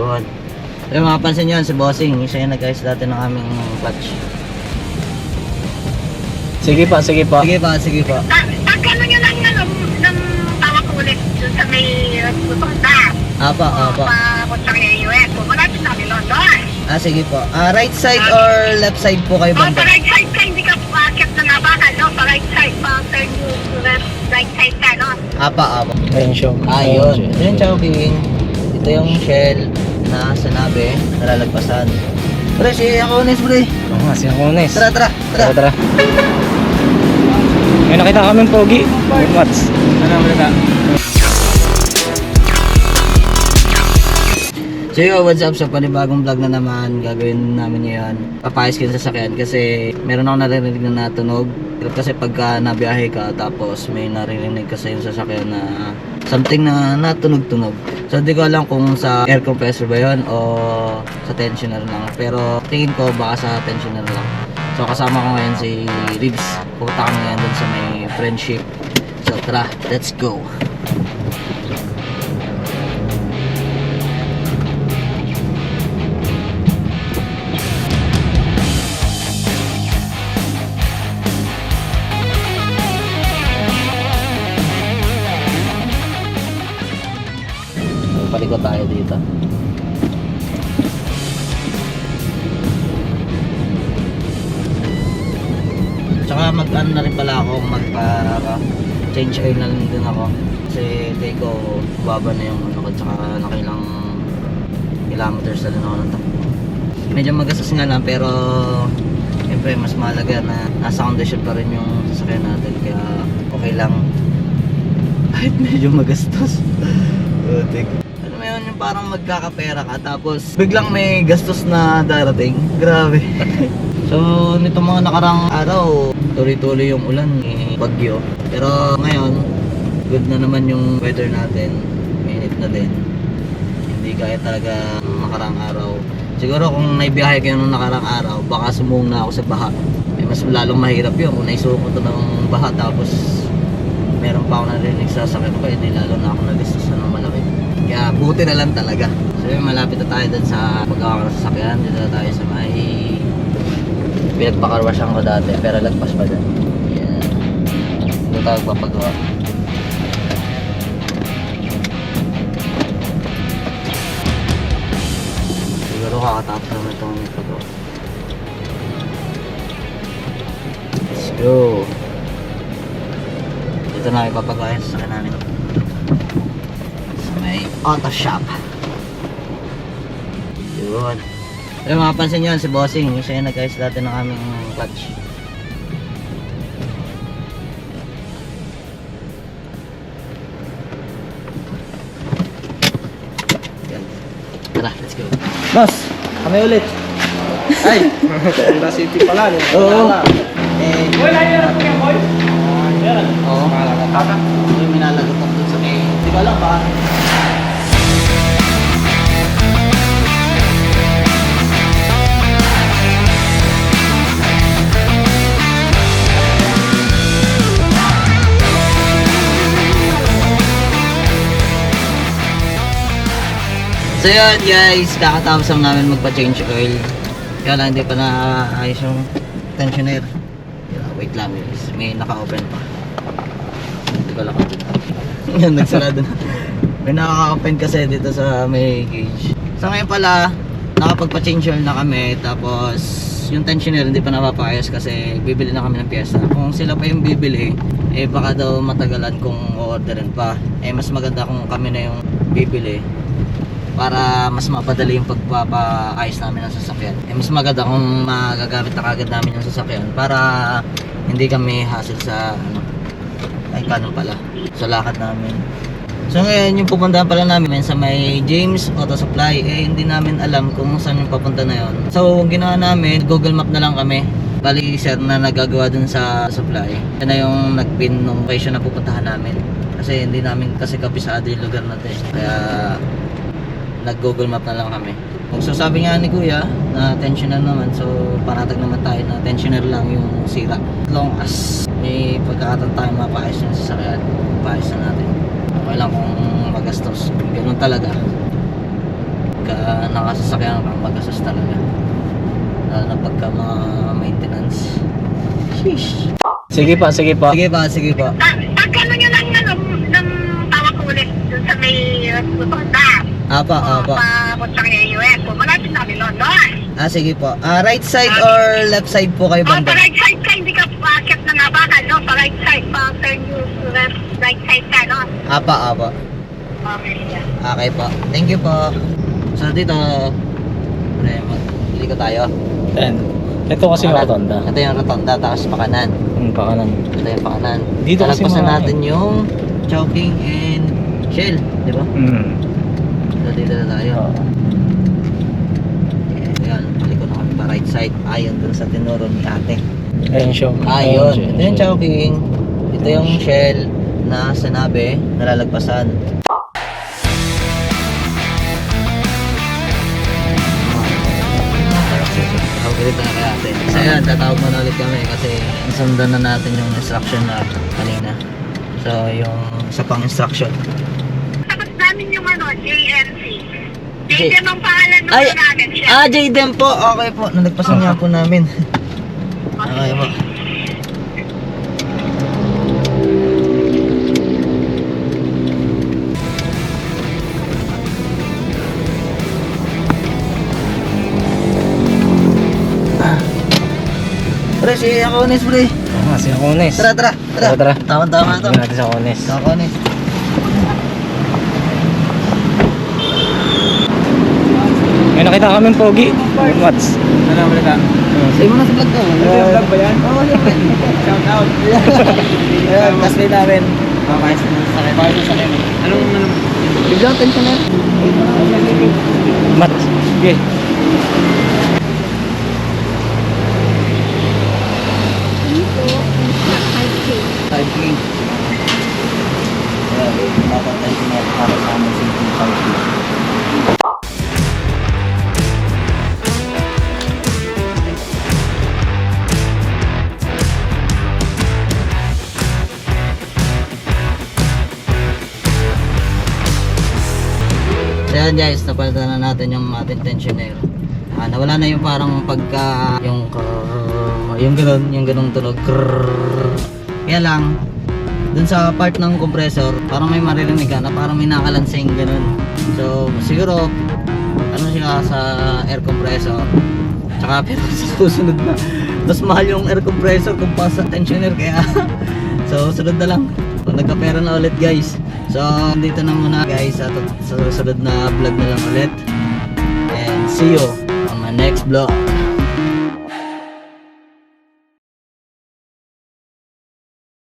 Yun. Pero mapapansin nyo, si Bossing, siya yung nag-ayos dati ng aming clutch. Sige pa, sige pa. Sige pa, sige pa. Pagkano nyo lang ng tawag ulit dun sa may pupunta. Apa, apa. Papunta kay US. Pumunta sa London. Sige po. Right side or left side po kayo Pa banda? right side ka, hindi ka akit na nga baka, no? Pa right side, pa turn you to left, right side ka, no? Apa, apa. Ayun siya. Ayun. Ito yung choking. Ito yung shell na sanabi, nalalagpasan. Pre, si Akones, pre. Oo nga, si Akones. Tara, tara, tara. Tara. May nakita kaming pogi. Mats. Ano ba? So yo, what's up sa panibagong vlog na naman. Gagawin namin ngayon. Papayos ko yung sasakyan kasi meron ako naririnig na natunog. Kasi pagka nabiyahe ka tapos may naririnig kasi yung sasakyan na something na natunog-tunog. So hindi ko alam kung sa air compressor ba yun o sa tensioner lang. Pero tingin ko baka sa tensioner lang. So kasama ko ngayon si Ribs. Pupunta kami ngayon dun sa may friendship. So tara, let's go. Palikot tayo dito. Tsaka mag-ano na rin pala ako, change oil na rin din ako. Kasi take ko, baba na yung ano ko, tsaka nakailang kilometers na rin ako ng takbo. Medyo magastos nga lang, pero siyempre mas mahalaga na nasa condition pa rin yung sasakyan natin, kaya okay lang. Kahit medyo magastos. Ano mo yun, yung parang magkakapera ka tapos biglang may gastos na darating. Grabe. So nito mga nakarang araw, tuloy-tuloy yung ulan, bagyo. Pero ngayon, good na naman yung weather natin. Mainit na din. Hindi kaya talaga nakarang araw. Siguro kung naibiyahe kayo nung nakarang araw, baka sumuong na ako sa baha. Mas lalong mahirap yun kung naisuko ko ng baha tapos meron pa ako narinig sa sakit ko, hindi lalo na ako nagastos ng malaki. Kaya buti na lang talaga. So malapit na tayo dun sa paggawa ko ng sasakyan. Dito na tayo sa may pinagpakarwasyan ko dati, pero lagpas pa dun. Yan. Dito tayo papagawa. Siguro kakatapos naman itong paggawa. Let's go. Ito na ipapagawa sa sasakyan namin. May auto shop. Yun. Pero mapapansin nyo, si Bossing, siya yung nag-ayos dati ng aming clutch. Yan. Tara, let's go. Boss, kami ulit. Ay, Honda City pala. Oo. Wala yan ako yung boy. Oo. Yung minalagot ako dun sa may... Di ba lang ba? So yun guys, kakatapos lang namin magpa-change oil. Kaya lang hindi pa naayos yung tensioner. Wait lang guys, may naka-open pa. Hindi ko lang yan, nagsarado na. May naka-open kasi dito sa may gauge. So ngayon pala, nakapagpa-change oil na kami. Tapos yung tensioner hindi pa napapayos kasi bibili na kami ng pyesa. Kung sila pa yung bibili, eh baka daw matagalan kung orderin pa. Eh mas maganda kung kami na yung bibili para mas mapadali yung pagpapaayos namin ng sasakyan. Eh mas maganda kung magagamit na kagad namin yung sasakyan para hindi kami hassle sa ano, ay kanon pala, sa lakad namin. So ngayon yung pupuntahan pala namin sa may James Auto Supply, eh hindi namin alam kung saan yung papunta na yon. So ginawa namin, Google Map na lang kami. Bali sir na nagagawa dun sa supply, yan na yung nagpin ng location na pupuntahan namin. Kasi hindi namin kasi kabisado yung lugar natin. Kaya nag-Google Map na lang kami. So sabi nga ni Kuya na tensioner naman, so panatag naman tayo na tensioner lang yung sira. As long as may pagkakataon tayo mapaayos yung sasakyan, paayos na natin. Okay lang kung magastos, ganun talaga. pagka nakasasakyan kang magastos talaga. Lalo na pagka mga maintenance. Sheesh. Sige pa, sige pa. Sige pa, sige pa. Pagkano nyo lang ng tawag ulit dun sa may Lutonda. Apa, apa. Papuntang AUS. Malapit namin London. Sige po. Right side or left side po kayo Pa banda? right side ka, hindi ka paakit ng Abacan, no? Pa right side, pa turn you to left, right side ka, no? Apa, apa. Okay, yeah. Okay po. Thank you po. So dito, magliliko tayo. Then, ito kasi yung rotonda. Ito yung rotonda, tapos pakanan. Pakanan. Ito yung pakanan. Dito kasi Talagpasan mga- natin yung Chowking and Shell, di ba? So dito na tayo. Ayan, liko na kami pa right side. Ayon dun sa tinuro ni ate. Ayun siya. Ayun, ito yung Chowking. Ito yung Shell na sinabi na lalagpasan. Upgrade na kaya ate. So yan, tatawag mo na ulit kami kasi sundan na natin yung instruction na kanina. So yung isa pang instruction. Tapos namin yung ano, JNC. J- JNC ang pangalan nung Ay, namin siya. JDM po. Okay po, nalagpasan niya po namin. Okay po. Pre, si Akonis, pre. Si Akones. Tara, tara, tara. Tara, tara. Tama-tama to. Tingnan natin sa Akones. Si Akonis. May nakita kami pogi. Mats. Ano ang balita? Say mo na sa vlog ko. Vlog ba yan? Oo, siyempre. Shout out. Ayan, kasbay namin. Okay, sa akin. Anong Biglang tension na. Mats. Okay. Type king. Grabe, papatay ko na para sa amin si type king. So yan guys, napalitan na natin yung ating tensioner. Nawala na yung parang pagka yung yung ganung tunog. Kaya lang dun sa part ng compressor, parang may maririnig ka na parang may nakalansing ganun. So siguro ano siya sa air compressor. Tsaka pero sa susunod na mas mahal yung air compressor kumpara sa tensioner kaya so sunod na lang. Nagkapera na ulit guys. So dito na muna guys at sa susunod na vlog na lang ulit. And see you on my next vlog.